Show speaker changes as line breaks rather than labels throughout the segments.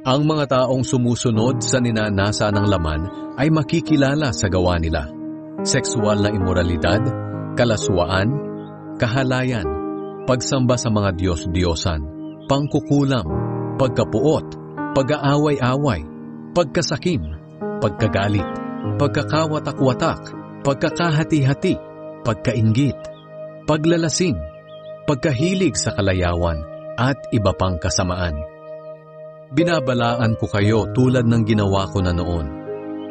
Ang mga taong sumusunod sa ninanasa ng laman ay makikilala sa gawa nila. Sexual na imoralidad, kalaswaan, kahalayan, pagsamba sa mga Diyos-Diyosan, pangkukulam, pagkapuot, pag-aaway-away, pagkasakim, pagkagalit, pagkakawatak-watak, pagkakahati-hati, pagkainggit, paglalasing, pagkahilig sa kalayawan, at iba pang kasamaan. Binabalaan ko kayo tulad ng ginawa ko na noon.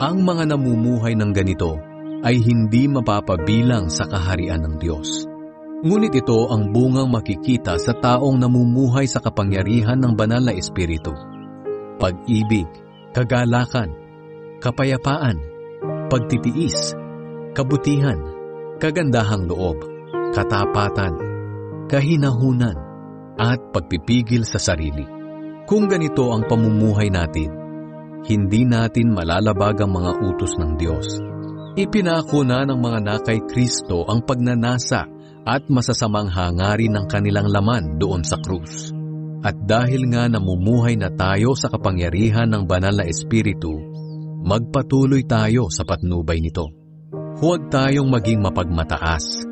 Ang mga namumuhay ng ganito ay hindi mapapabilang sa kaharian ng Diyos. Ngunit ito ang bungang makikita sa taong namumuhay sa kapangyarihan ng banal na Espiritu. Pag-ibig, kagalakan, kapayapaan, pagtitiis, kabutihan, kagandahang loob, katapatan, kahinahunan, at pagpipigil sa sarili. Kung ganito ang pamumuhay natin, hindi natin malalabag ang mga utos ng Diyos. Ipinako na ng mga nakay Kristo ang pagnanasa at masasamang hangarin ng kanilang laman doon sa krus. At dahil nga namumuhay na tayo sa kapangyarihan ng banal na Espiritu, magpatuloy tayo sa patnubay nito. Huwag tayong maging mapagmataas.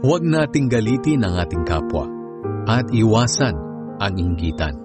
Huwag nating galitin ang ating kapwa at iwasan ang inggitan.